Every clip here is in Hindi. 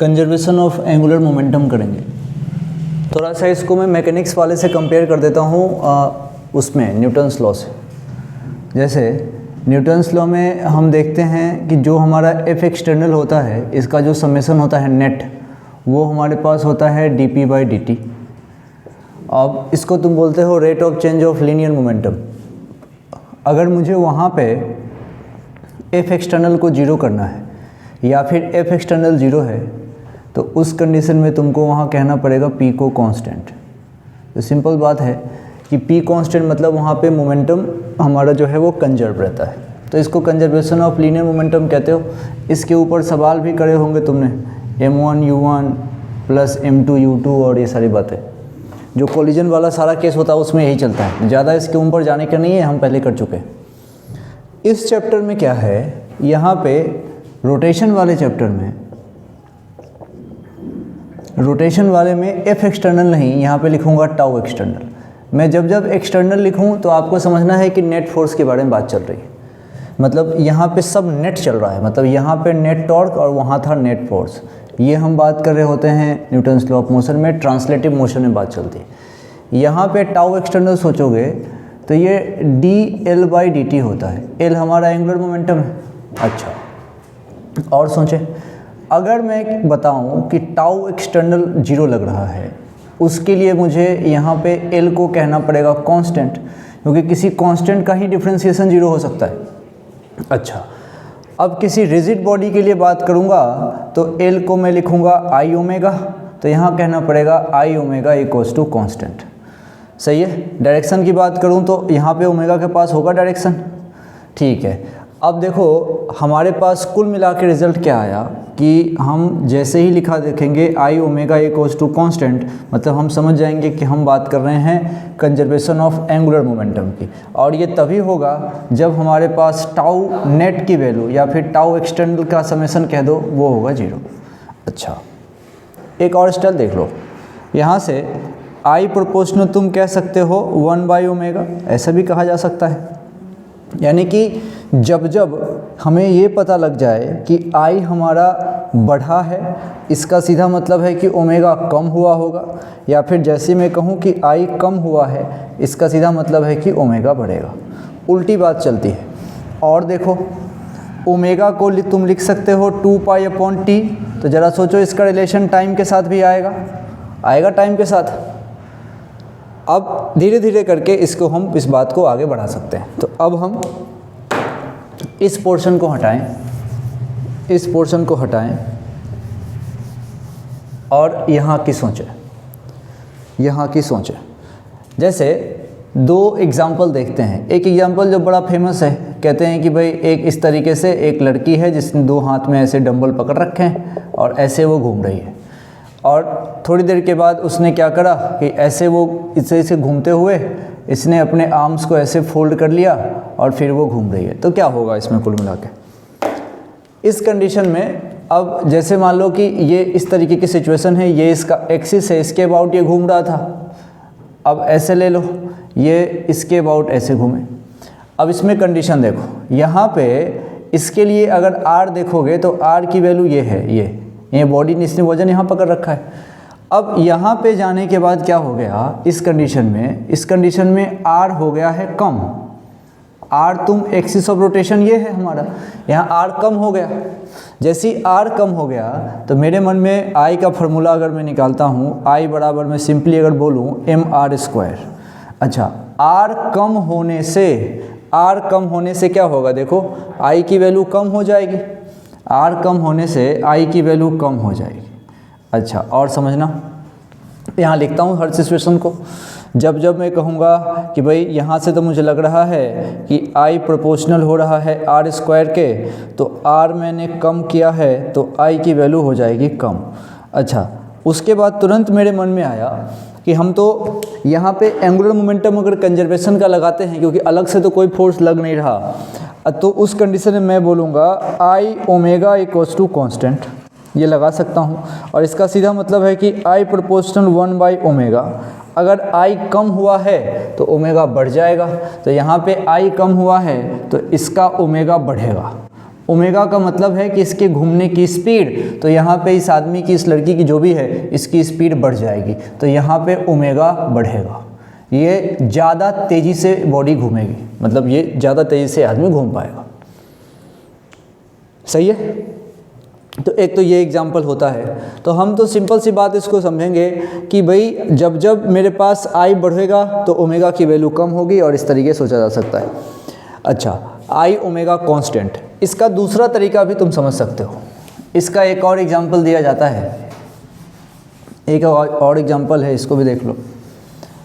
कंजर्वेशन ऑफ एंगुलर मोमेंटम करेंगे। थोड़ा सा इसको मैं मैकेनिक्स वाले से कंपेयर कर देता हूँ उसमें न्यूटन्स लॉ से। जैसे न्यूटन्स लॉ में हम देखते हैं कि जो हमारा एफ एक्सटर्नल होता है, इसका जो समेशन होता है नेट, वो हमारे पास होता है dp/dt। अब इसको तुम बोलते हो rate of change of linear momentum. अगर मुझे वहाँ पे एफ एक्सटर्नल को जीरो करना है या फिर एफ एक्सटर्नल जीरो है, तो उस कंडीशन में तुमको वहाँ कहना पड़ेगा पी को कांस्टेंट। तो सिंपल बात है कि पी कांस्टेंट मतलब वहाँ पे मोमेंटम हमारा जो है वो कंजर्व रहता है। तो इसको कंजर्वेशन ऑफ लीनियर मोमेंटम कहते हो। इसके ऊपर सवाल भी करे होंगे तुमने, m1 u1 plus m2 u2 और ये सारी बातें। जो कोलिजन वाला सारा केस होता है उसमें यही चलता है, ज़्यादा इसके ऊपर जाने का नहीं है, हम पहले कर चुके। इस चैप्टर में क्या है, यहाँ पे रोटेशन वाले चैप्टर में, रोटेशन वाले में एफ एक्सटर्नल नहीं, यहाँ पे लिखूँगा टाउ एक्सटर्नल। मैं जब एक्सटर्नल लिखूँ तो आपको समझना है कि नेट फोर्स के बारे में बात चल रही है। मतलब यहाँ पे सब नेट चल रहा है, मतलब यहाँ पे नेट टॉर्क और वहाँ था नेट फोर्स। ये हम बात कर रहे होते हैं न्यूटन्स लॉ ऑफ मोशन में, ट्रांसलेटिव मोशन में बात चलती है। यहाँ पे टाउ एक्सटर्नल सोचोगे तो ये dl/dt होता है। l हमारा एंगुलर मोमेंटम है। अच्छा, और सोचें, अगर मैं बताऊं कि टाउ एक्सटर्नल जीरो लग रहा है, उसके लिए मुझे यहाँ पे l को कहना पड़ेगा कांस्टेंट, क्योंकि किसी कांस्टेंट का ही डिफरेंशिएशन जीरो हो सकता है। अच्छा, अब किसी रिजिड बॉडी के लिए बात करूँगा तो l को मैं लिखूँगा आई ओमेगा, तो यहाँ कहना पड़ेगा आई ओमेगा इक्वल्स टू कांस्टेंट। सही है। डायरेक्शन की बात करूँ तो यहाँ पे ओमेगा के पास होगा डायरेक्शन। ठीक है। अब देखो हमारे पास कुल मिला के रिजल्ट क्या आया कि हम जैसे ही लिखा देखेंगे आई ओमेगा इक्वल्स टू कांस्टेंट, मतलब हम समझ जाएंगे कि हम बात कर रहे हैं कंजर्वेशन ऑफ एंगुलर मोमेंटम की। और ये तभी होगा जब हमारे पास टाउ नेट की वैल्यू या फिर टाउ एक्सटर्नल का समेशन कह दो वो होगा जीरो। अच्छा, एक और स्टाइल देख लो। यहाँ से आई प्रोपोर्शनल तुम कह सकते हो 1/ओमेगा, ऐसा भी कहा जा सकता है। यानी कि जब जब हमें ये पता लग जाए कि आई हमारा बढ़ा है, इसका सीधा मतलब है कि ओमेगा कम हुआ होगा, या फिर जैसे मैं कहूँ कि आई कम हुआ है, इसका सीधा मतलब है कि ओमेगा बढ़ेगा। उल्टी बात चलती है। और देखो ओमेगा को तुम लिख सकते हो 2π/t, तो ज़रा सोचो इसका रिलेशन टाइम के साथ भी आएगा टाइम के साथ। अब धीरे धीरे करके इसको हम इस बात को आगे बढ़ा सकते हैं। तो अब हम इस पोर्शन को हटाएं, और यहाँ की सोचें। जैसे दो एग्जाम्पल देखते हैं। एक एग्जाम्पल जो बड़ा फेमस है, कहते हैं कि भाई एक इस तरीके से एक लड़की है जिसने दो हाथ में ऐसे डंबल पकड़ रखे हैं और ऐसे वो घूम रही है, और थोड़ी देर के बाद उसने क्या करा कि ऐसे वो इसे घूमते हुए इसने अपने आर्म्स को ऐसे फोल्ड कर लिया और फिर वो घूम रही है। तो क्या होगा इसमें कुल मिला के इस कंडीशन में? अब जैसे मान लो कि ये इस तरीके की सिचुएशन है, ये इसका एक्सिस है, इसके अबाउट ये घूम रहा था। अब ऐसे ले लो, ये इसके अबाउट ऐसे घूमे। अब इसमें कंडीशन देखो, यहाँ पे इसके लिए अगर R देखोगे तो R की वैल्यू ये है, ये बॉडी ने इसने वजन यहाँ पकड़ रखा है। अब यहाँ पे जाने के बाद क्या हो गया इस कंडीशन में R हो गया है कम। R तुम एक्सिस ऑफ रोटेशन ये है हमारा, यहाँ R कम हो गया। जैसे ही R कम हो गया तो मेरे मन में I का फॉर्मूला अगर मैं निकालता हूँ, I बराबर मैं सिंपली अगर बोलूँ mr²। अच्छा, R कम होने से क्या होगा? देखो I की वैल्यू कम हो जाएगी, R कम होने से I की वैल्यू कम हो जाएगी। अच्छा, और समझना, यहाँ लिखता हूँ हर सिचुएशन को। जब मैं कहूँगा कि भाई यहाँ से तो मुझे लग रहा है कि I प्रोपोर्शनल हो रहा है R² के, तो R मैंने कम किया है तो I की वैल्यू हो जाएगी कम। अच्छा, उसके बाद तुरंत मेरे मन में आया कि हम तो यहाँ पे एंगुलर मोमेंटम अगर कंजर्वेशन का लगाते हैं, क्योंकि अलग से तो कोई फोर्स लग नहीं रहा, तो उस कंडीशन में मैं बोलूँगा आई ओमेगा इक्वल्स टू कांस्टेंट, ये लगा सकता हूँ। और इसका सीधा मतलब है कि आई प्रोपोर्शनल 1/ओमेगा। अगर आई कम हुआ है तो ओमेगा बढ़ जाएगा, तो यहाँ पे आई कम हुआ है तो इसका ओमेगा बढ़ेगा। ओमेगा का मतलब है कि इसके घूमने की स्पीड, तो यहाँ पे इस आदमी की, इस लड़की की जो भी है, इसकी स्पीड बढ़ जाएगी, तो यहाँ पे ओमेगा बढ़ेगा। ये ज़्यादा तेज़ी से बॉडी घूमेगी, मतलब ये ज़्यादा तेज़ी से आदमी घूम पाएगा। सही है। तो एक तो ये एग्जाम्पल होता है। तो हम तो सिंपल सी बात इसको समझेंगे कि भाई जब जब मेरे पास आई बढ़ेगा तो ओमेगा की वैल्यू कम होगी, और इस तरीके से सोचा जा सकता है। अच्छा, आई ओमेगा कांस्टेंट, इसका दूसरा तरीका भी तुम समझ सकते हो। इसका एक और एग्जाम्पल दिया जाता है, एक और एग्जाम्पल है, इसको भी देख लो।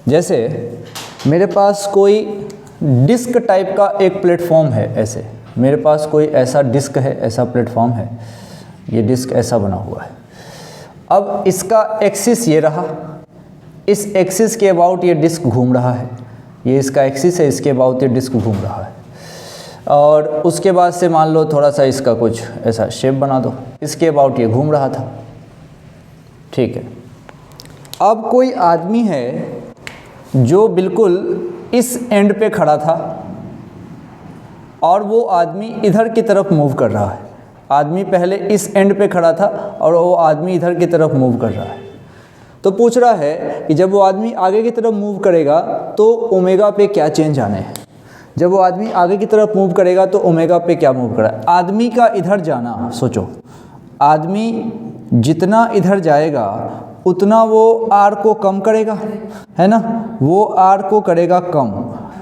जैसे मेरे पास कोई डिस्क टाइप का एक प्लेटफॉर्म है, ऐसे मेरे पास कोई ऐसा डिस्क है, ऐसा प्लेटफॉर्म है, ये डिस्क ऐसा बना हुआ है। अब इसका एक्सिस ये रहा, इस एक्सिस के अबाउट ये डिस्क घूम रहा है, ये इसका एक्सिस है, इसके अबाउट ये डिस्क घूम रहा है। और उसके बाद से मान लो थोड़ा सा इसका कुछ ऐसा शेप बना दो, इसके अबाउट ये घूम रहा था, ठीक है। अब कोई आदमी है जो बिल्कुल इस एंड पे खड़ा था और वो आदमी इधर की तरफ मूव कर रहा है। आदमी पहले इस एंड पे खड़ा था और वो आदमी इधर की तरफ मूव कर रहा है। तो पूछ रहा है कि जब वो आदमी आगे की तरफ मूव करेगा तो ओमेगा पे क्या चेंज आने हैं। जब वो आदमी आगे की तरफ मूव करेगा तो ओमेगा पे क्या मूव करा। आदमी का इधर जाना, सोचो, आदमी जितना इधर जाएगा उतना वो आर को कम करेगा, है ना, वो आर को करेगा कम।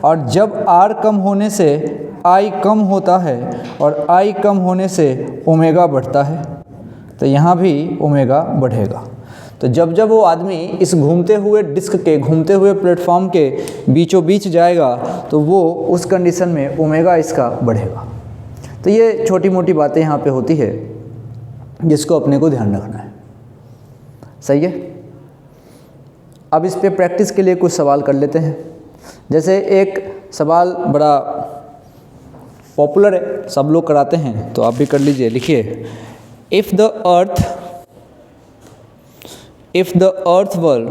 और जब आर कम होने से आई कम होता है और आई कम होने से ओमेगा बढ़ता है, तो यहाँ भी ओमेगा बढ़ेगा। तो जब जब वो आदमी इस घूमते हुए डिस्क के, घूमते हुए प्लेटफॉर्म के बीचों बीच जाएगा तो वो उस कंडीशन में ओमेगा इसका बढ़ेगा। तो ये छोटी मोटी बातें यहाँ पे होती है जिसको अपने को ध्यान रखना है। सही है। अब इस पे प्रैक्टिस के लिए कुछ सवाल कर लेते हैं। जैसे एक सवाल बड़ा पॉपुलर है, सब लोग कराते हैं, तो आप भी कर लीजिए। लिखिए, if the earth were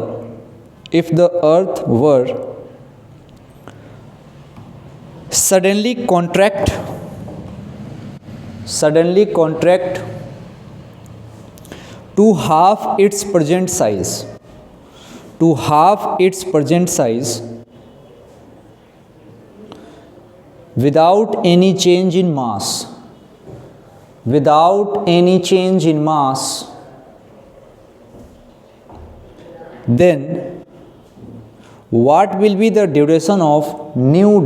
suddenly contract to half its present size without any change in mass, then what will be the duration of new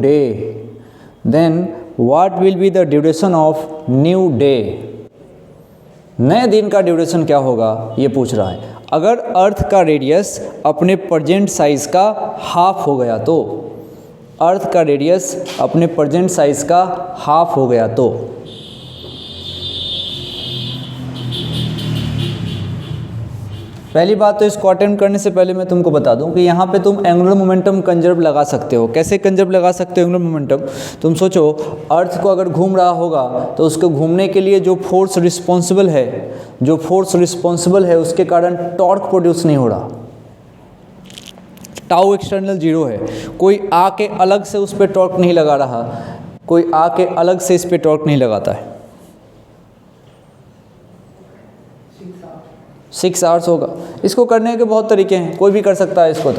day? नए दिन का ड्यूरेशन क्या होगा, ये पूछ रहा है। अगर अर्थ का रेडियस अपने प्रेजेंट साइज का हाफ हो गया तो, अर्थ का रेडियस अपने प्रेजेंट साइज का हाफ हो गया तो, पहली बात तो इसको अटेम्प्ट करने से पहले मैं तुमको बता दूं कि यहाँ पे तुम एंगुलर मोमेंटम कंजर्व लगा सकते हो। कैसे कंजर्व लगा सकते हो एंगुलर मोमेंटम? तुम सोचो, अर्थ को अगर घूम रहा होगा तो उसको घूमने के लिए जो फोर्स रिस्पॉन्सिबल है उसके कारण टॉर्क प्रोड्यूस नहीं हो रहा। टाउ एक्सटर्नल 0 है, कोई आके अलग से उस पर टॉर्क नहीं लगा रहा, कोई आके अलग से इस पर टॉर्क नहीं लगाता है। 6 आवर्स होगा। इसको करने के बहुत तरीके हैं, कोई भी कर सकता है इसको।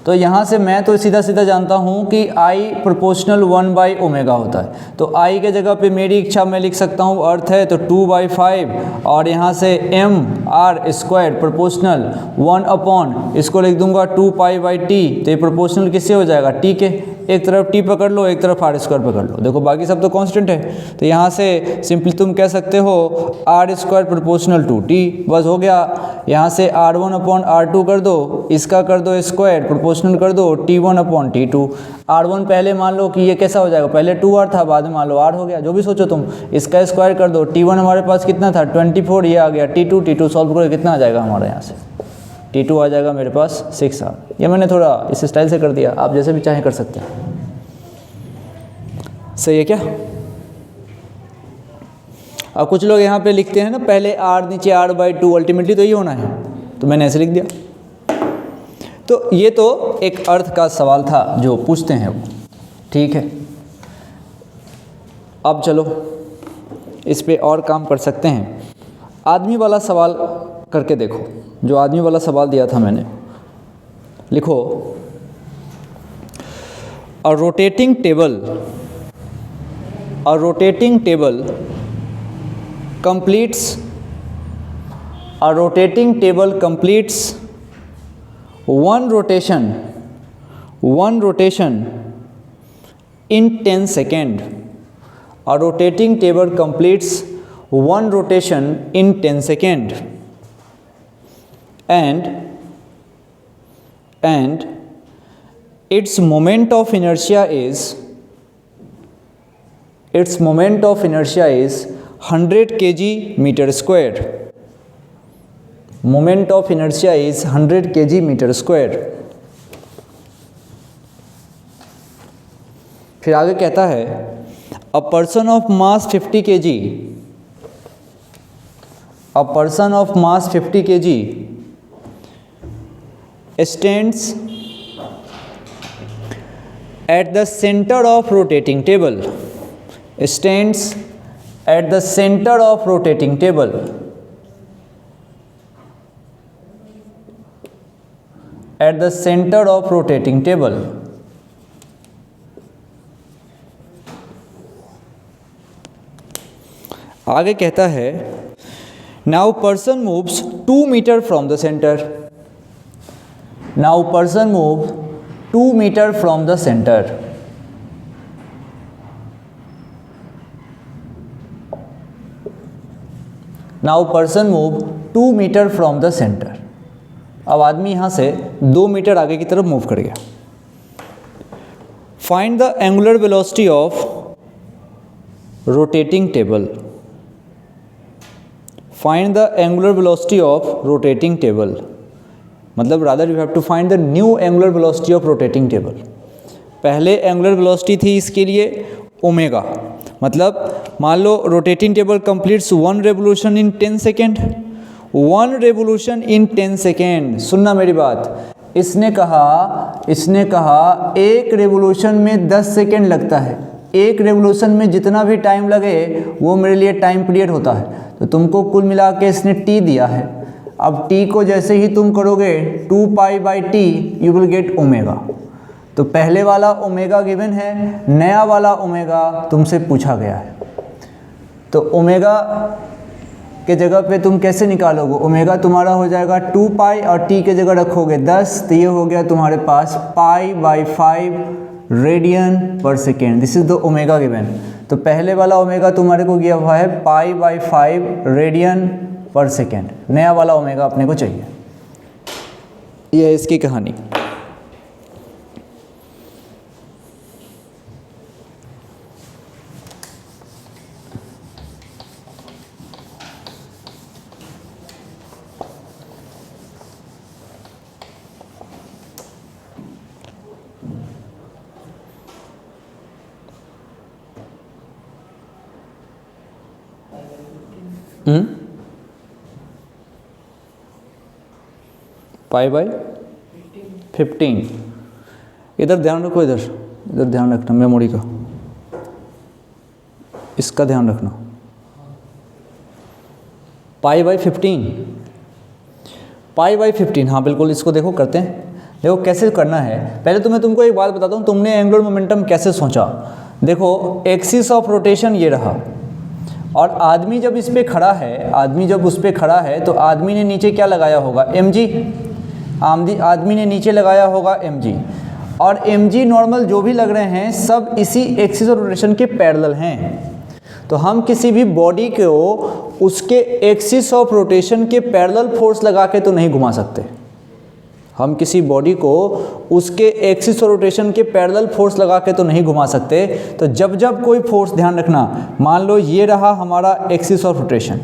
तो यहाँ से मैं तो सीधा सीधा जानता हूँ कि I प्रोपोर्शनल 1/ω होता है। तो I के जगह पे मेरी इच्छा मैं लिख सकता हूँ, अर्थ है तो 2/5, और यहाँ से mr² प्रोपोर्शनल 1/, इसको लिख दूंगा 2π/t। तो ये प्रोपोर्शनल किससे हो जाएगा? t के। एक तरफ t पकड़ लो, एक तरफ r² पकड़ लो, देखो बाकी सब तो कांस्टेंट है। तो यहाँ से सिंपली तुम कह सकते हो r² प्रोपोर्शनल 2t, बस हो गया। यहाँ से r1/r2 कर दो, इसका कर दो स्क्वायर, प्रोपोर्शनल कर दो t1/t2। r1 पहले मान लो कि ये कैसा हो जाएगा, पहले 2r था, बाद में मान लो r हो गया, जो भी सोचो तुम। इसका स्क्वायर कर दो, t1 हमारे पास कितना था 24, ये आ गया t2 सॉल्व करो, कितना आ जाएगा हमारे यहाँ से t2 आ जाएगा मेरे पास 6r। ये मैंने थोड़ा इस स्टाइल से कर दिया, आप जैसे भी चाहें कर सकते हैं। सही है क्या? अब कुछ लोग यहाँ पे लिखते हैं ना, पहले r नीचे r/2, अल्टीमेटली तो ये होना है, तो मैंने ऐसे लिख दिया। तो ये तो एक अर्थ का सवाल था जो पूछते हैं वो, ठीक है। अब चलो इस पे और काम कर सकते हैं। आदमी वाला सवाल करके देखो, जो आदमी वाला सवाल दिया था मैंने, लिखो अ rotating table completes one rotation in 10 seconds. A rotating table completes one rotation in 10 seconds, and its moment of inertia is 100 kg meter square. Moment of inertia is 100 kg meter square. फिर आगे कहता है a person of mass 50 kg stands at the center of rotating table. आगे कहता है now person moves 2 meter from the center. Now person moves 2 meter from the center. अब आदमी यहाँ से 2 मीटर आगे की तरफ मूव कर गया। Find the angular velocity of rotating table. मतलब rather you have to find the new angular velocity of rotating table. पहले एंगुलर वेलोसिटी थी इसके लिए ओमेगा, मतलब मान लो rotating table completes 1 revolution in 10 second. 1 revolution in 10 second, सुनना मेरी बात, इसने कहा 1 रेवोल्यूशन में 10 सेकेंड लगता है। 1 रेवोल्यूशन में जितना भी टाइम लगे वो मेरे लिए टाइम पीरियड होता है। तो तुमको कुल मिला के इसने टी दिया है। अब टी को जैसे ही तुम करोगे 2 pi by T U will get omega. तो पहले वाला ओमेगा गिवन है, नया वाला ओमेगा तुमसे पूछा गया है। तो ओमेगा के जगह पे तुम कैसे निकालोगे? ओमेगा तुम्हारा हो जाएगा 2 पाई और टी के जगह रखोगे 10, तो ये हो गया तुम्हारे पास पाई बाई 5 रेडियन पर second. This is the omega given. तो पहले वाला ओमेगा तुम्हारे को गया हुआ है पाई बाई 5 रेडियन पर सेकेंड। नया वाला ओमेगा अपने को चाहिए। यह है इसकी कहानी। Pi by 15। इधर ध्यान रखो, इधर ध्यान रखना, मेमोरी का, इसका ध्यान रखना। पाई बाई 15, हाँ बिल्कुल, इसको देखो करते हैं। देखो कैसे करना है। पहले तो मैं तुमको एक बात बताता हूँ, तुमने एंगुलर मोमेंटम कैसे सोचा। देखो एक्सिस ऑफ रोटेशन ये रहा, और आदमी जब इस पे खड़ा है, तो आदमी ने नीचे क्या लगाया होगा? mg। आदमी ने नीचे लगाया होगा mg, और mg नॉर्मल जो भी लग रहे हैं सब इसी एक्सिस ऑफ रोटेशन के पैरेलल हैं। तो हम किसी भी बॉडी को उसके एक्सिस ऑफ रोटेशन के पैरेलल फोर्स लगा के तो नहीं घुमा सकते। हम किसी बॉडी को उसके एक्सिस ऑफ रोटेशन के पैरेलल फोर्स लगा के तो नहीं घुमा सकते। तो जब कोई फोर्स, ध्यान रखना, मान लो ये रहा हमारा एक्सिस ऑफ रोटेशन,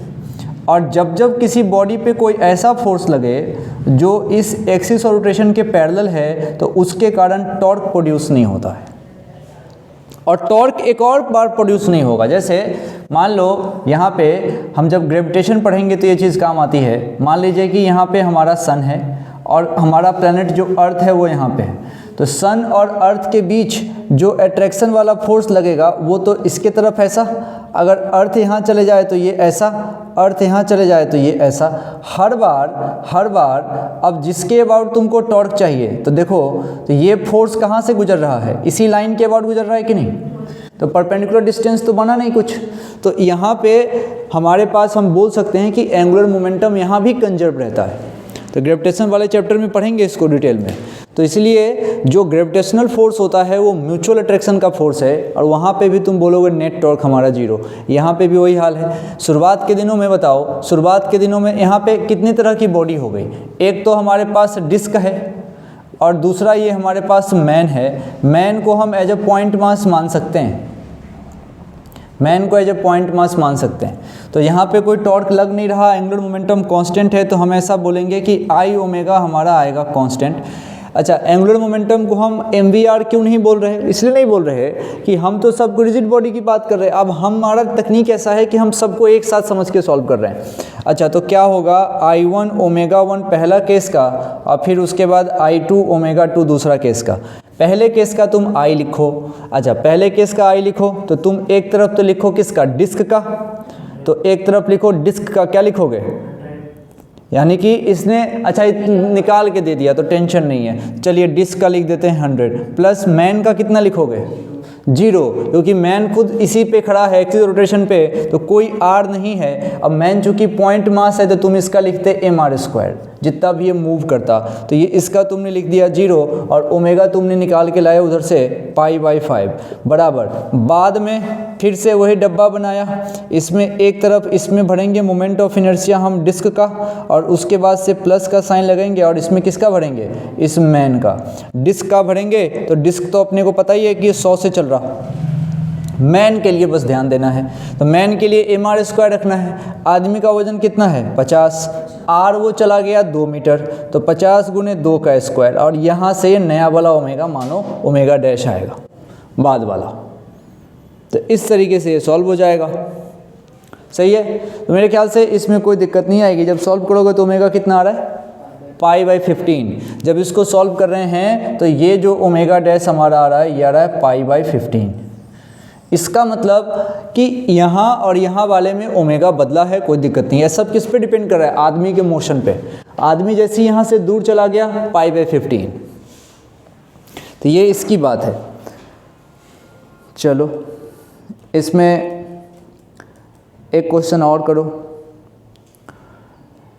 और जब किसी बॉडी पे कोई ऐसा फोर्स लगे जो इस एक्सिस ऑफ रोटेशन के पैरेलल है, तो उसके कारण टॉर्क प्रोड्यूस नहीं होता है। और टॉर्क एक और बार प्रोड्यूस नहीं होगा। जैसे मान लो यहाँ पे हम जब ग्रेविटेशन पढ़ेंगे तो ये चीज़ काम आती है। मान लीजिए कि यहाँ पे हमारा सन है और हमारा प्लैनेट जो अर्थ है वो यहाँ पे है, तो सन और अर्थ के बीच जो अट्रैक्शन वाला फोर्स लगेगा वो तो इसके तरफ ऐसा, अगर अर्थ यहाँ चले जाए तो ये ऐसा, अर्थ यहाँ चले जाए तो ये ऐसा। हर बार अब जिसके अबाउट तुमको टॉर्क चाहिए तो देखो, तो ये फोर्स कहाँ से गुजर रहा है, इसी लाइन के अबाउट गुजर रहा है कि नहीं, तो परपेंडिकुलर डिस्टेंस तो बना नहीं कुछ। तो यहाँ पे हमारे पास हम बोल सकते हैं कि एंगुलर मोमेंटम यहाँ भी कंजर्व रहता है। तो ग्रेविटेशन वाले चैप्टर में पढ़ेंगे इसको डिटेल में। तो इसलिए जो ग्रेविटेशनल फोर्स होता है वो म्यूचुअल अट्रैक्शन का फोर्स है, और वहाँ पे भी तुम बोलोगे नेट टॉर्क हमारा जीरो, यहाँ पे भी वही हाल है। शुरुआत के दिनों में बताओ, शुरुआत के दिनों में यहाँ पे कितनी तरह की बॉडी हो गई, एक तो हमारे पास डिस्क है और दूसरा ये हमारे पास मैन है। मैन को हम एज अ पॉइंट मास मान सकते हैं, मैन को एज ए पॉइंट मास मान सकते हैं। तो यहाँ पे कोई टॉर्क लग नहीं रहा, एंगुलर मोमेंटम कांस्टेंट है, तो हम ऐसा बोलेंगे कि आई ओमेगा हमारा आएगा कांस्टेंट। अच्छा, एंगुलर मोमेंटम को हम MVR क्यों नहीं बोल रहे, इसलिए नहीं बोल रहे कि हम तो सबको रिजिड बॉडी की बात कर रहे हैं। अब हमारा तकनीक ऐसा है कि हम सबको एक साथ समझ के सॉल्व कर रहे हैं। अच्छा, तो क्या होगा, I1 ओमेगा 1 पहला केस का, और फिर उसके बाद I2 ओमेगा 2 दूसरा केस का। पहले केस का तुम I लिखो, अच्छा पहले केस का I लिखो तो तुम एक तरफ तो लिखो किसका, डिस्क का, तो एक तरफ लिखो डिस्क का, क्या लिखोगे, यानी कि इसने अच्छा निकाल के दे दिया तो टेंशन नहीं है, चलिए डिस्क का लिख देते हैं 100, प्लस मैन का कितना लिखोगे 0, क्योंकि मैन खुद इसी पे खड़ा है एक्सिस रोटेशन पे, तो कोई आर नहीं है। अब मैन चूंकि पॉइंट मास है तो तुम इसका लिखते mr², जितना भी ये मूव करता, तो ये इसका तुमने लिख दिया 0, और ओमेगा तुमने निकाल के लाया उधर से π/5 बराबर। बाद में फिर से वही डब्बा बनाया, इसमें एक तरफ इसमें भरेंगे मोमेंट ऑफ इनर्शिया हम डिस्क का, और उसके बाद से प्लस का साइन लगेंगे, और इसमें किसका भरेंगे, इस मैन का, डिस्क का भरेंगे। तो डिस्क तो अपने को पता ही है कि 100 से चल रहा, मैन के लिए बस ध्यान देना है। तो मैन के लिए mr² रखना है। आदमी का वजन कितना है 50, आर वो चला गया 2 मीटर, तो 50 × 2 का स्क्वायर, और यहाँ से ये नया वाला ओमेगा मानो ओमेगा डैश आएगा बाद वाला। तो इस तरीके से ये सॉल्व हो जाएगा, सही है। तो मेरे ख्याल से इसमें कोई दिक्कत नहीं आएगी। जब सॉल्व करोगे तो ओमेगा कितना आ रहा है π/15। जब इसको सॉल्व कर रहे हैं तो ये जो ओमेगा डैश हमारा आ रहा है ये आ रहा है π/15। इसका मतलब कि यहाँ और यहाँ वाले में ओमेगा बदला है, कोई दिक्कत नहीं है। सब किस पे डिपेंड कर रहा है, आदमी के मोशन पे। आदमी जैसे यहाँ से दूर चला गया π/15, तो ये इसकी बात है। चलो इसमें एक क्वेश्चन और करो,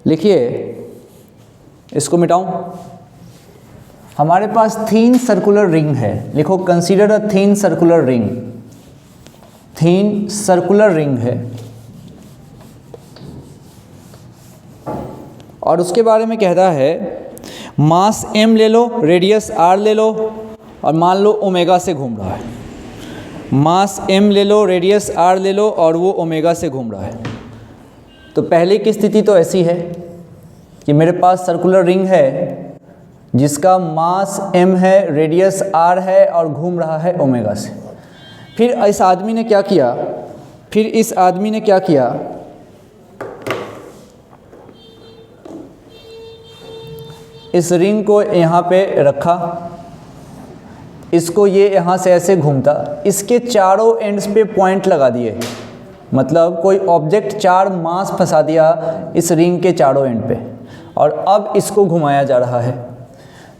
लिखिए, इसको मिटाऊं। हमारे पास थिन सर्कुलर रिंग है, लिखो consider a thin circular ring. Thin circular ring है, और उसके बारे में कहता है मास m ले लो, रेडियस r ले लो, और मान लो ओमेगा से घूम रहा है। मास m ले लो, रेडियस r ले लो, और वो ओमेगा से घूम रहा है। तो पहले की स्थिति तो ऐसी है कि मेरे पास सर्कुलर रिंग है जिसका मास m है, रेडियस r है, और घूम रहा है ओमेगा से। फिर इस आदमी ने क्या किया, इस रिंग को यहाँ पे रखा, इसको ये यहाँ से ऐसे घूमता, इसके चारों एंड्स पे पॉइंट लगा दिए, मतलब कोई ऑब्जेक्ट 4 मास फंसा दिया इस रिंग के चारों एंड पे, और अब इसको घुमाया जा रहा है।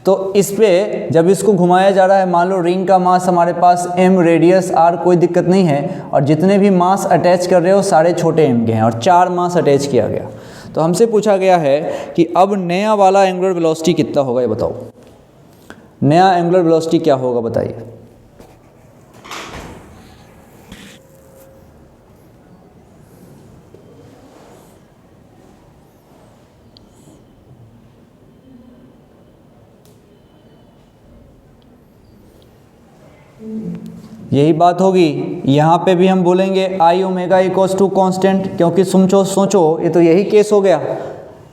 तो इस पे जब इसको घुमाया जा रहा है, मान लो रिंग का मास हमारे पास m, रेडियस r, कोई दिक्कत नहीं है, और जितने भी मास अटैच कर रहे हो सारे छोटे m के हैं, और 4 मास अटैच किया गया। तो हमसे पूछा गया है कि अब नया वाला एंगुलर वेलोसिटी कितना होगा, ये बताओ। नया एंगुलर वेलोसिटी क्या होगा बताइए। यही बात होगी, यहाँ पे भी हम बोलेंगे आई ओमेगा इक्वल्स टू कॉन्स्टेंट, क्योंकि सोचो ये तो यही केस हो गया।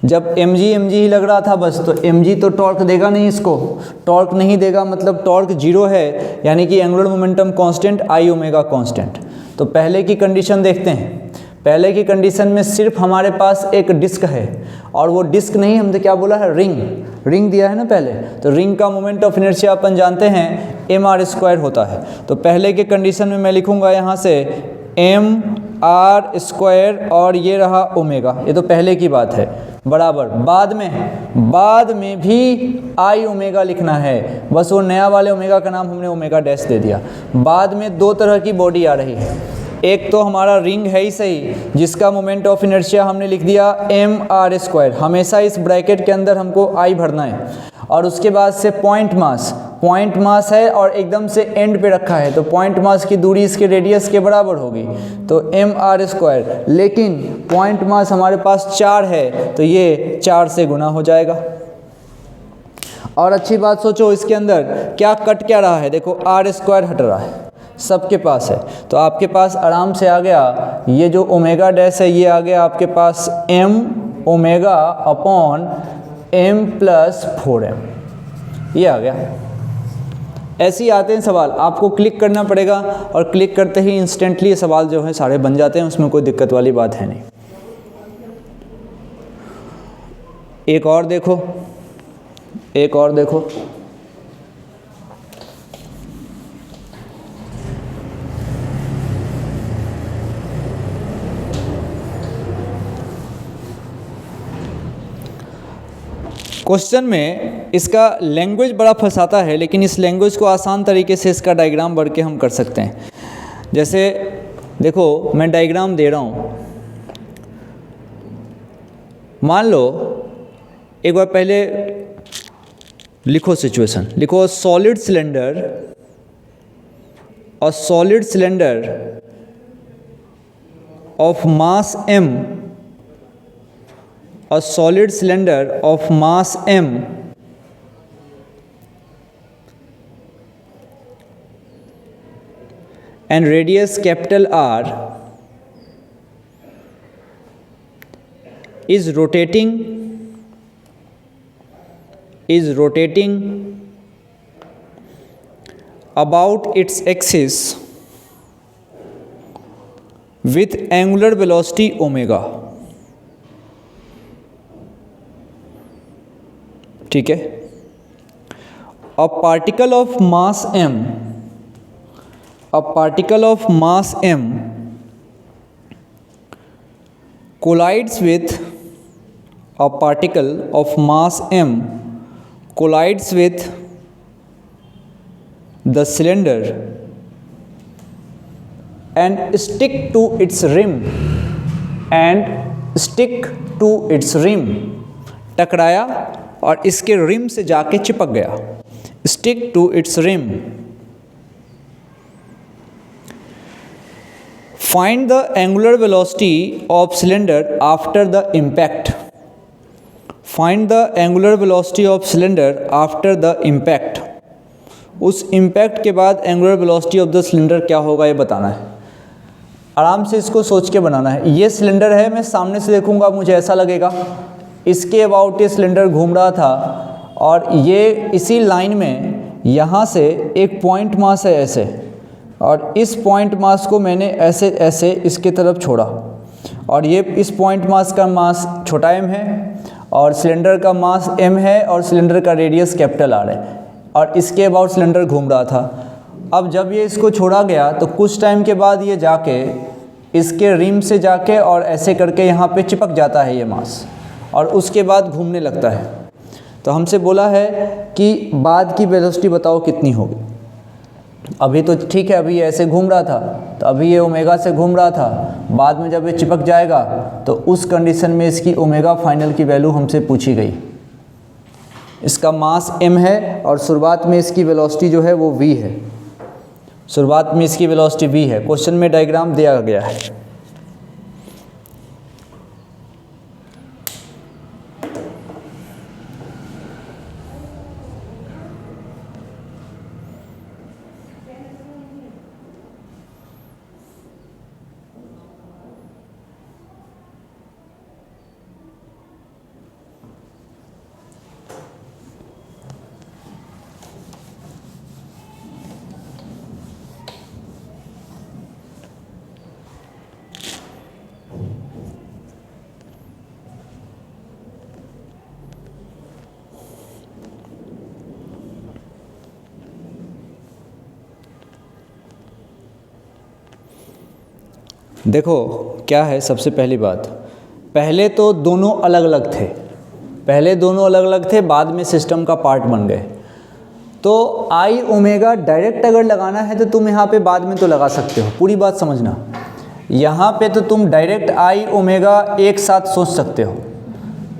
जब mg ही लग रहा था बस, तो mg तो टॉर्क देगा नहीं, इसको टॉर्क नहीं देगा, मतलब टॉर्क 0 है, यानी कि एंगुलर मोमेंटम कांस्टेंट, आई ओमेगा कांस्टेंट। तो पहले की कंडीशन देखते हैं। पहले की कंडीशन में सिर्फ हमारे पास एक डिस्क है, और वो डिस्क नहीं, हमने क्या बोला है, रिंग दिया है ना पहले। तो रिंग का मोमेंट ऑफ इनर्शिया अपन जानते हैं mr² होता है। तो पहले के कंडीशन में मैं लिखूंगा यहाँ से m आर स्क्वायर और ये रहा ओमेगा, ये तो पहले की बात है, बराबर बाद में भी आई ओमेगा लिखना है, बस वो नया वाले ओमेगा का नाम हमने ओमेगा डैश दे दिया। बाद में दो तरह की बॉडी आ रही है, एक तो हमारा रिंग है ही सही जिसका मोमेंट ऑफ इनर्शिया हमने लिख दिया एम आर स्क्वायर, हमेशा इस ब्रैकेट के अंदर हमको आई भरना है, और उसके बाद से पॉइंट मास है और एकदम से एंड पे रखा है तो पॉइंट मास की दूरी इसके रेडियस के बराबर होगी, तो एम आर स्क्वायर, लेकिन पॉइंट मास हमारे पास 4 है तो ये 4 से गुना हो जाएगा। और अच्छी बात सोचो, इसके अंदर क्या कट क्या रहा है, देखो आर स्क्वायर हट रहा है, सबके पास है, तो आपके पास आराम से आ गया ये जो ओमेगा डैश है ये आ गया आपके पास M omega upon M plus 4m, ये आ गया। ऐसे ही आते हैं सवाल, आपको क्लिक करना पड़ेगा और क्लिक करते ही इंस्टेंटली ये सवाल जो है सारे बन जाते हैं, उसमें कोई दिक्कत वाली बात है नहीं। एक और देखो, क्वेश्चन में इसका लैंग्वेज बड़ा फंसाता है, लेकिन इस लैंग्वेज को आसान तरीके से इसका डायग्राम बढ़ के हम कर सकते हैं। जैसे देखो मैं डायग्राम दे रहा हूँ, मान लो एक बार पहले लिखो सिचुएशन, लिखो solid cylinder of mass m, a solid cylinder of mass m and radius capital R is rotating about its axis with angular velocity omega। ठीक है, a particle of mass m collides with the cylinder and stick to its rim, टकराया और इसके रिम से जाके चिपक गया, stick to its rim. Find the angular velocity of cylinder after the impact. उस इम्पैक्ट के बाद angular velocity of the cylinder क्या होगा ये बताना है। आराम से इसको सोच के बनाना है। ये सिलेंडर है, मैं सामने से देखूंगा मुझे ऐसा लगेगा, इसके अबाउट ये सिलेंडर घूम रहा था और ये इसी लाइन में यहाँ से एक पॉइंट मास है ऐसे, और इस पॉइंट मास को मैंने ऐसे ऐसे इसके तरफ छोड़ा, और ये इस पॉइंट मास का मास छोटा m है और सिलेंडर का मास m है और सिलेंडर का रेडियस कैपिटल R है, और इसके अबाउट सिलेंडर घूम रहा था। अब जब ये इसको छोड़ा गया तो कुछ टाइम के बाद ये जाके इसके रिम से जाके और ऐसे करके यहाँ पे चिपक जाता है ये मास, और उसके बाद घूमने लगता है। तो हमसे बोला है कि बाद की वेलोसिटी बताओ कितनी होगी। अभी तो ठीक है, अभी ये ऐसे घूम रहा था, तो अभी ये ओमेगा से घूम रहा था, बाद में जब ये चिपक जाएगा तो उस कंडीशन में इसकी ओमेगा फाइनल की वैल्यू हमसे पूछी गई। इसका मास m है और शुरुआत में इसकी वेलोसिटी जो है वो v है, शुरुआत में इसकी वेलोसिटी v है। क्वेश्चन में डायग्राम दिया गया है। देखो क्या है, सबसे पहली बात, पहले तो दोनों अलग अलग थे, बाद में सिस्टम का पार्ट बन गए। तो आई ओमेगा डायरेक्ट अगर लगाना है तो तुम यहाँ पे बाद में तो लगा सकते हो, पूरी बात समझना। यहाँ पे तो तुम डायरेक्ट आई ओमेगा एक साथ सोच सकते हो,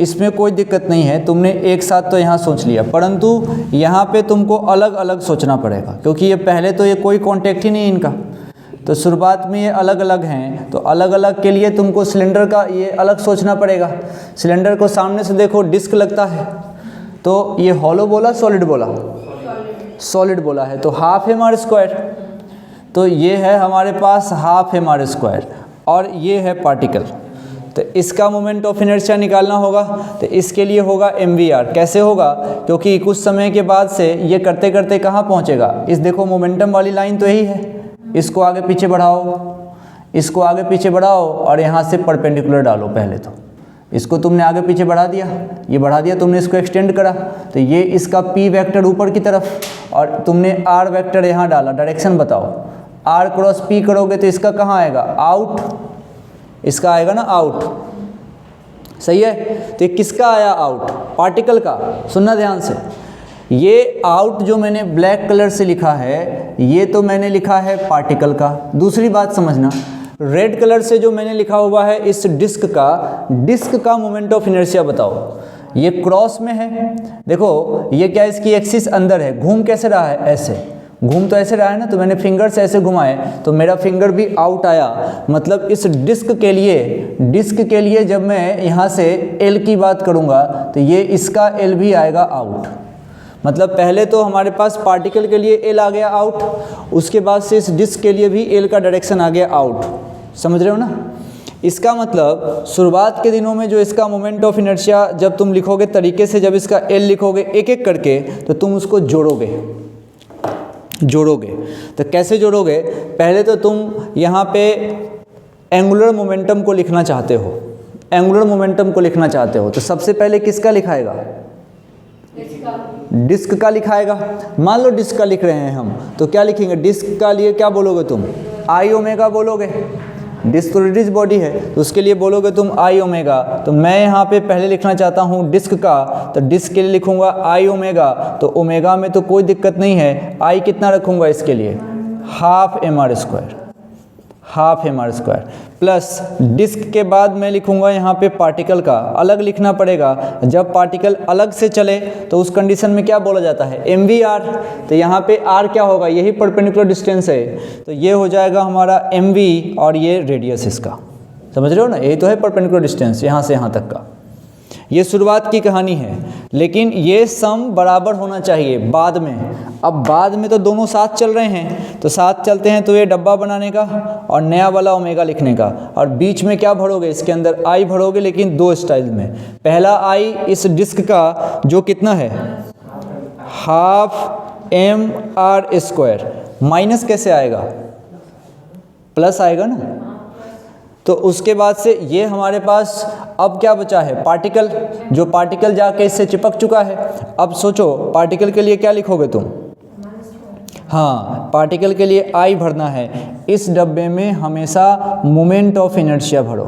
इसमें कोई दिक्कत नहीं है, तुमने एक साथ तो यहाँ सोच लिया, परंतु यहाँ पे तुमको अलग अलग सोचना पड़ेगा, क्योंकि ये पहले तो ये कोई कॉन्टेक्ट ही नहीं इनका, तो शुरुआत में ये अलग अलग हैं, तो अलग अलग के लिए तुमको सिलेंडर का ये अलग सोचना पड़ेगा। सिलेंडर को सामने से देखो, डिस्क लगता है, तो ये हॉलो बोला सॉलिड बोला, सॉलिड बोला है, तो हाफ एम आर स्क्वायर, तो ये है हमारे पास हाफ एम आर स्क्वायर, और ये है पार्टिकल। तो इसका मोमेंट ऑफ इनर्शिया निकालना होगा, तो इसके लिए होगा mvr। कैसे होगा, क्योंकि कुछ समय के बाद से ये करते करते कहाँ पहुँचेगा, इस देखो मोमेंटम वाली लाइन तो यही है, इसको आगे पीछे बढ़ाओ, इसको आगे पीछे बढ़ाओ, और यहाँ से परपेंडिकुलर डालो। पहले तो इसको तुमने आगे पीछे बढ़ा दिया, ये बढ़ा दिया तुमने, इसको एक्सटेंड करा, तो ये इसका p वेक्टर ऊपर की तरफ, और तुमने r वेक्टर यहाँ डाला, डायरेक्शन बताओ, r क्रॉस p करोगे तो इसका कहाँ आएगा, आउट, इसका आएगा ना आउट, सही है। तो ये किसका आया आउट, पार्टिकल का। सुनना ध्यान से, ये आउट जो मैंने ब्लैक कलर से लिखा है, ये तो मैंने लिखा है पार्टिकल का। दूसरी बात समझना, रेड कलर से जो मैंने लिखा हुआ है इस डिस्क का मोमेंट ऑफ इनर्शिया बताओ। ये क्रॉस में है, देखो ये क्या, इसकी एक्सिस अंदर है, घूम कैसे रहा है, ऐसे घूम तो ऐसे रहा है ना, तो मैंने फिंगर से ऐसे घुमाए तो मेरा फिंगर भी आउट आया। मतलब इस डिस्क के लिए जब मैं यहाँ से एल की बात करूँगा तो ये इसका एल भी आएगा आउट। मतलब पहले तो हमारे पास पार्टिकल के लिए एल आ गया आउट, उसके बाद से इस डिस्क के लिए भी एल का डायरेक्शन आ गया आउट। समझ रहे हो ना। इसका मतलब शुरुआत के दिनों में जो इसका मोमेंट ऑफ इनर्शिया जब तुम लिखोगे तरीके से, जब इसका एल लिखोगे एक एक करके, तो तुम उसको जोड़ोगे। तो कैसे जोड़ोगे, पहले तो तुम यहाँ पे एंगुलर मोमेंटम को लिखना चाहते हो, तो सबसे पहले किसका लिखाएगा, डिस्क का लिखाएगा। मान लो डिस्क का लिख रहे हैं हम, तो क्या लिखेंगे, डिस्क का लिए क्या बोलोगे तुम, आई ओमेगा बोलोगे। डिस्क तो रिजिड बॉडी है, तो उसके लिए बोलोगे तुम आई ओमेगा। तो मैं यहाँ पे पहले लिखना चाहता हूँ डिस्क का, तो डिस्क के लिए लिखूंगा आई ओमेगा। तो ओमेगा में तो कोई दिक्कत नहीं है, आई कितना रखूंगा इसके लिए, half M R square, plus disc के बाद मैं लिखूंगा यहाँ पे पार्टिकल का, अलग लिखना पड़ेगा। जब पार्टिकल अलग से चले तो उस कंडीशन में क्या बोला जाता है, mvr। तो यहाँ पे r क्या होगा, यही परपेंडिकुलर डिस्टेंस है, तो ये हो जाएगा हमारा mv, और ये रेडियस इसका। समझ रहे हो ना, यही तो है परपेंडिकुलर डिस्टेंस यहाँ से यहाँ तक का। ये शुरुआत की कहानी है, लेकिन ये सम बराबर होना चाहिए बाद में। अब बाद में तो दोनों साथ चल रहे हैं, तो साथ चलते हैं, तो ये डब्बा बनाने का और नया वाला ओमेगा लिखने का, और बीच में क्या भरोगे, इसके अंदर आई भरोगे, लेकिन दो स्टाइल में। पहला आई इस डिस्क का जो कितना है, half M R square, minus कैसे आएगा, प्लस आएगा ना। तो उसके बाद से ये हमारे पास अब क्या बचा है, पार्टिकल, जो पार्टिकल जाके इससे चिपक चुका है। अब सोचो पार्टिकल के लिए क्या लिखोगे तुम, हाँ पार्टिकल के लिए आई भरना है। इस डब्बे में हमेशा मोमेंट ऑफ इनर्शिया भरो,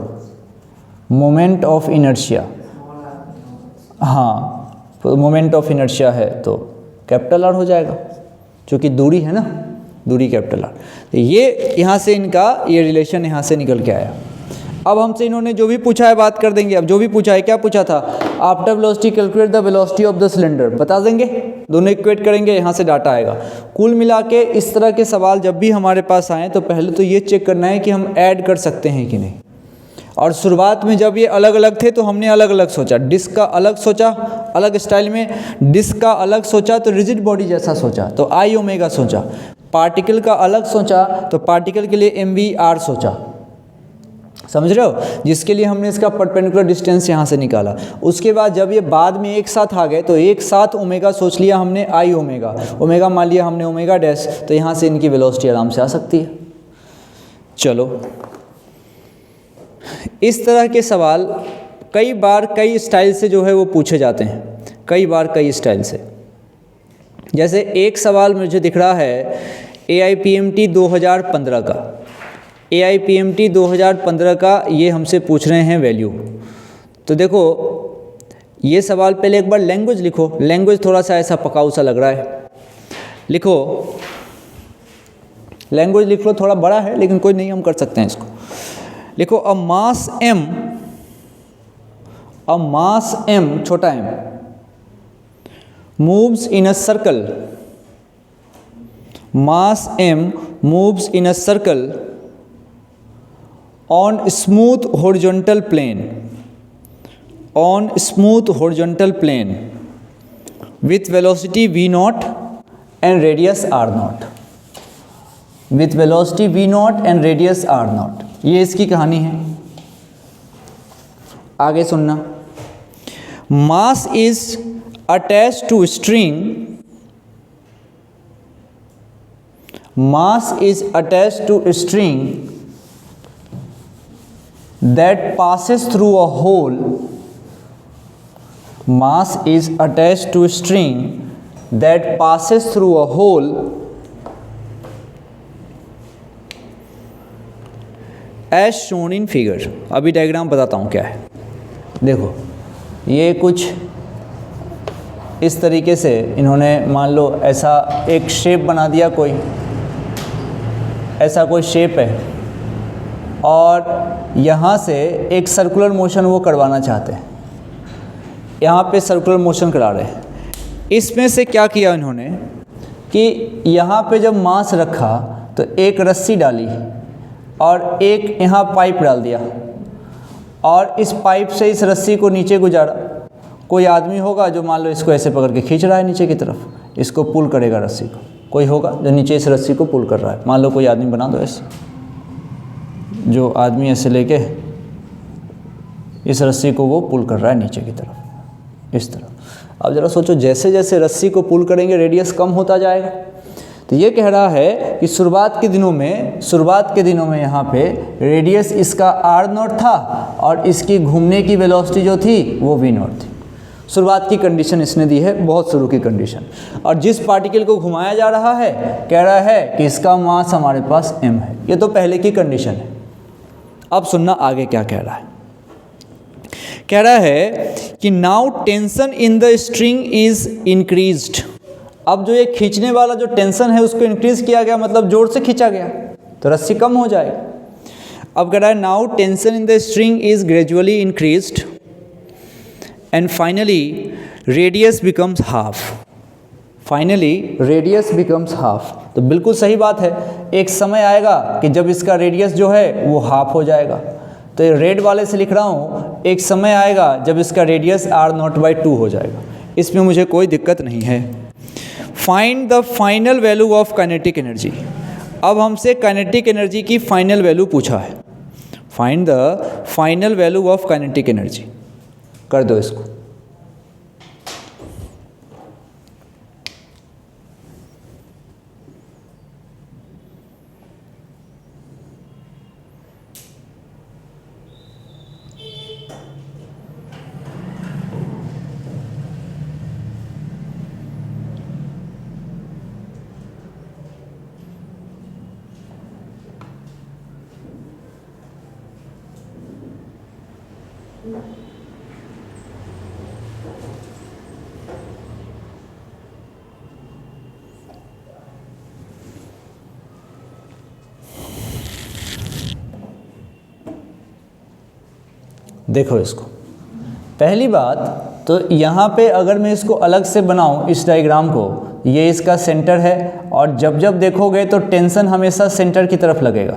मोमेंट ऑफ इनर्शिया, हाँ तो मोमेंट ऑफ इनर्शिया है तो कैपिटल आर हो जाएगा, क्योंकि दूरी है ना, दूरी कैपिटल आर। तो ये यहाँ से इनका ये रिलेशन यहाँ से निकल के आया। अब हमसे इन्होंने जो भी पूछा है बात कर देंगे। अब जो भी पूछा है, क्या पूछा था, after velocity calculate the velocity of the cylinder, बता देंगे, दोनों इक्वेट करेंगे, यहाँ से डाटा आएगा। कुल मिला के इस तरह के सवाल जब भी हमारे पास आएँ तो पहले तो ये चेक करना है कि हम ऐड कर सकते हैं कि नहीं। और शुरुआत में जब ये अलग अलग थे तो हमने अलग अलग सोचा, डिस्क का अलग सोचा अलग स्टाइल में, डिस्क का अलग सोचा तो रिजिड बॉडी जैसा सोचा तो आई ओमेगा सोचा, पार्टिकल का अलग सोचा तो पार्टिकल के लिए mvr सोचा। समझ रहे हो, जिसके लिए हमने इसका परपेंडिकुलर डिस्टेंस यहाँ से निकाला। उसके बाद जब ये बाद में एक साथ आ गए तो एक साथ ओमेगा सोच लिया हमने, आई ओमेगा, ओमेगा मान लिया हमने ओमेगा डैश, तो यहाँ से इनकी वेलोसिटी आराम से आ सकती है। चलो, इस तरह के सवाल कई बार कई स्टाइल से जो है वो पूछे जाते हैं, कई बार कई स्टाइल से। जैसे एक सवाल मुझे दिख रहा है AIPMT 2015 का, AIPMT 2015 का ये हमसे पूछ रहे हैं वैल्यू। तो देखो ये सवाल पहले एक बार लैंग्वेज लिखो, लैंग्वेज थोड़ा सा ऐसा पकाऊ सा लग रहा है, लिखो लैंग्वेज लिख लो, थोड़ा बड़ा है लेकिन कोई नहीं, हम कर सकते हैं इसको। लिखो अ मास m छोटा m moves in a circle, mass m moves in a circle on smooth horizontal plane, on smooth horizontal plane with velocity v0 and radius r0, with velocity v0 and radius r0। ये इसकी कहानी है, आगे सुनना। Mass is attached to string, mass is attached to string that passes through a hole, mass is attached to a string that passes through a hole as shown in figure। अभी डायग्राम बताता हूँ क्या है। देखो ये कुछ इस तरीके से इन्होंने मान लो ऐसा एक शेप बना दिया, कोई ऐसा कोई शेप है और यहाँ से एक सर्कुलर मोशन वो करवाना चाहते हैं, यहाँ पे सर्कुलर मोशन करा रहे हैं। इसमें से क्या किया इन्होंने कि यहाँ पे जब मास रखा तो एक रस्सी डाली और एक यहाँ पाइप डाल दिया और इस पाइप से इस रस्सी को नीचे गुजारा। कोई आदमी होगा जो मान लो इसको ऐसे पकड़ के खींच रहा है नीचे की तरफ, इसको पुल करेगा रस्सी को। कोई होगा जो नीचे इस रस्सी को पुल कर रहा है, मान लो कोई आदमी बना दो ऐसे, जो आदमी ऐसे लेके इस रस्सी को वो पुल कर रहा है नीचे की तरफ, इस तरफ। अब ज़रा सोचो, जैसे जैसे रस्सी को पुल करेंगे रेडियस कम होता जाएगा। तो ये कह रहा है कि शुरुआत के दिनों में यहाँ पे रेडियस इसका r0 था और इसकी घूमने की वेलोसिटी जो थी वो v0 थी। शुरुआत की कंडीशन इसने दी है, बहुत शुरू की कंडीशन। और जिस पार्टिकल को घुमाया जा रहा है कह रहा है कि इसका मास हमारे पास m है। ये तो पहले की कंडीशन है। अब सुनना आगे क्या कह रहा है। कह रहा है कि now tension in the string is increased. अब जो ये खींचने वाला जो टेंशन है उसको इंक्रीज किया गया, मतलब जोर से खींचा गया तो रस्सी कम हो जाएगी। अब कह रहा है now tension in the string is gradually increased and finally radius becomes half. Finally radius becomes half. तो बिल्कुल सही बात है, एक समय आएगा कि जब इसका रेडियस जो है वो हाफ हो जाएगा। तो ये रेड वाले से लिख रहा हूँ, एक समय आएगा जब इसका रेडियस r0/2 हो जाएगा। इसमें मुझे कोई दिक्कत नहीं है। Find the final value of kinetic energy. अब हमसे काइनेटिक एनर्जी की फाइनल वैल्यू पूछा है। Find the final value of kinetic energy. कर दो इसको। देखो इसको, पहली बात तो यहाँ पे अगर मैं इसको अलग से बनाऊँ इस डायग्राम को, ये इसका सेंटर है और जब जब देखोगे तो टेंशन हमेशा सेंटर की तरफ लगेगा।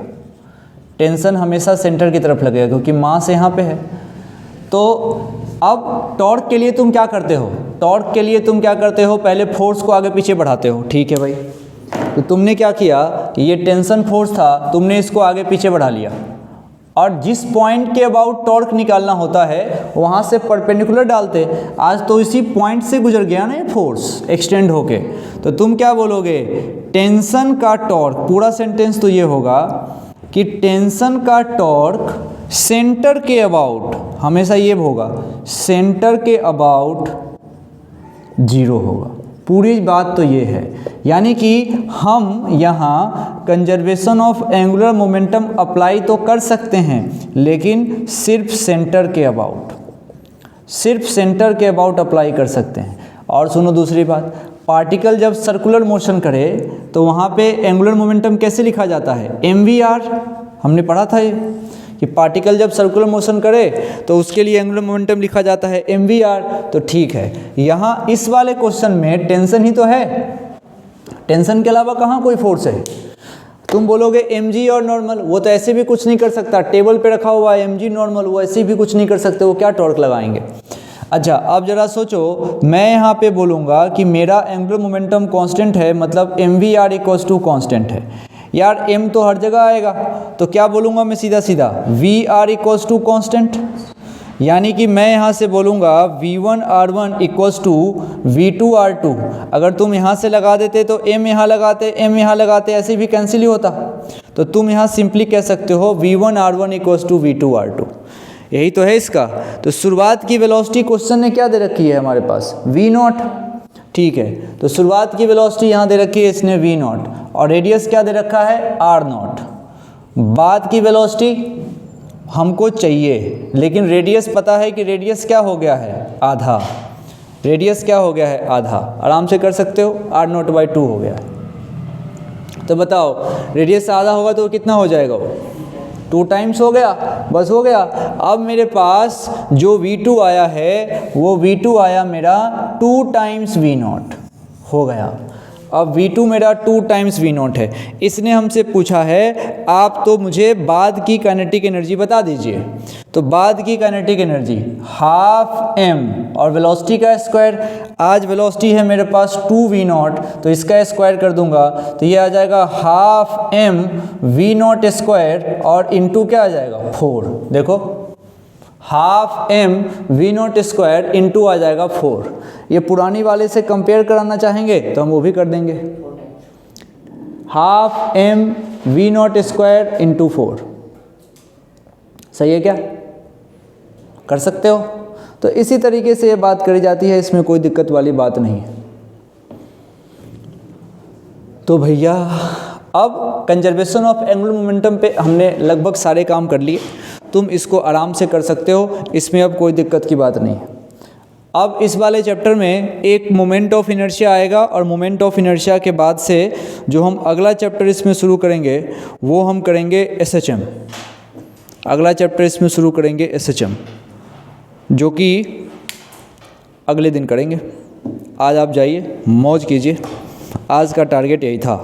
टेंशन हमेशा सेंटर की तरफ लगेगा क्योंकि मास यहाँ पे है। तो अब टॉर्क के लिए तुम क्या करते हो? टॉर्क के लिए तुम क्या करते हो? पहले फोर्स को आगे पीछे बढ़ाते हो, ठीक है भाई। तो तुमने क्या किया, ये टेंशन फोर्स था, तुमने इसको आगे पीछे बढ़ा लिया और जिस पॉइंट के अबाउट टॉर्क निकालना होता है वहाँ से परपेंडिकुलर डालते। आज तो इसी पॉइंट से गुजर गया ना ये फोर्स एक्सटेंड होके, तो तुम क्या बोलोगे, टेंशन का टॉर्क। पूरा सेंटेंस तो ये होगा कि टेंशन का टॉर्क सेंटर के अबाउट, हमेशा ये होगा, सेंटर के अबाउट 0 होगा। पूरी बात तो ये है, यानी कि हम यहाँ conservation of angular momentum apply तो कर सकते हैं, लेकिन सिर्फ सेंटर के अबाउट, सिर्फ सेंटर के अबाउट अप्लाई कर सकते हैं। और सुनो दूसरी बात, पार्टिकल जब सर्कुलर मोशन करे तो वहाँ पे एंगुलर मोमेंटम कैसे लिखा जाता है, mvr। हमने पढ़ा था ये कि पार्टिकल जब सर्कुलर मोशन करे तो उसके लिए एंगुलर मोमेंटम लिखा जाता है mvr। तो ठीक है, यहाँ इस वाले क्वेश्चन में टेंशन ही तो है, टेंशन के अलावा कहाँ कोई फोर्स है। तुम बोलोगे mg और नॉर्मल, वो तो ऐसे भी कुछ नहीं कर सकता, टेबल पे रखा हुआ है mg नॉर्मल, वो ऐसे भी कुछ नहीं कर सकते, वो क्या टॉर्क लगाएंगे। अच्छा अब जरा सोचो, मैं यहाँ पे बोलूँगा कि मेरा एंगुलर मोमेंटम कांस्टेंट है, मतलब mvr इक्वल्स टू कांस्टेंट है। यार m तो हर जगह आएगा, तो क्या बोलूँगा मैं सीधा सीधा, vr इक्वल्स टू कांस्टेंट। यानी कि मैं यहाँ से बोलूँगा v1r1 इक्वल्स टू v2r2। अगर तुम यहाँ से लगा देते तो m यहाँ लगाते, m यहाँ लगाते, ऐसे भी कैंसिल ही होता। तो तुम यहाँ सिंपली कह सकते हो v1r1 इक्वल्स टू v2r2। यही तो है इसका। तो शुरुआत की वेलोसिटी क्वेश्चन ने क्या दे रखी है हमारे पास, v0। ठीक है, तो शुरुआत की वेलोसिटी यहाँ दे रखी है इसने v0, और रेडियस क्या दे रखा है r0। बाद की वेलोसिटी हमको चाहिए, लेकिन रेडियस पता है कि रेडियस क्या हो गया है, आधा। रेडियस क्या हो गया है, आधा। आराम से कर सकते हो, r0/2 हो गया है। तो बताओ रेडियस आधा होगा तो कितना हो जाएगा, वो 2 टाइम्स हो गया, बस हो गया। अब मेरे पास जो v2 आया है वो v2 आया मेरा 2 टाइम्स v0 हो गया। अब v2 मेरा 2 टाइम्स v0 है। इसने हमसे पूछा है आप तो मुझे बाद की काइनेटिक एनर्जी बता दीजिए। तो बाद की काइनेटिक एनर्जी हाफ m और वेलोसिटी का स्क्वायर। आज वेलोसिटी है मेरे पास 2v0, तो इसका स्क्वायर कर दूंगा तो ये आ जाएगा हाफ m v0 स्क्वायर और इंटू क्या आ जाएगा 4। देखो half m v0 square into आ जाएगा 4। ये पुरानी वाले से कंपेयर कराना चाहेंगे तो हम वो भी कर देंगे, half m v0 square into 4। सही है क्या, कर सकते हो। तो इसी तरीके से ये बात करी जाती है, इसमें कोई दिक्कत वाली बात नहीं है। तो भैया अब कंजर्वेशन ऑफ एंगुलर मोमेंटम पे हमने लगभग सारे काम कर लिए, तुम इसको आराम से कर सकते हो, इसमें अब कोई दिक्कत की बात नहीं है। अब इस वाले चैप्टर में एक मोमेंट ऑफ इनर्शिया आएगा, और मोमेंट ऑफ इनर्शिया के बाद से जो हम अगला चैप्टर इसमें शुरू करेंगे वो हम करेंगे SHM। अगला चैप्टर इसमें शुरू करेंगे SHM, जो कि अगले दिन करेंगे। आज आप जाइए मौज कीजिए, आज का टारगेट यही था।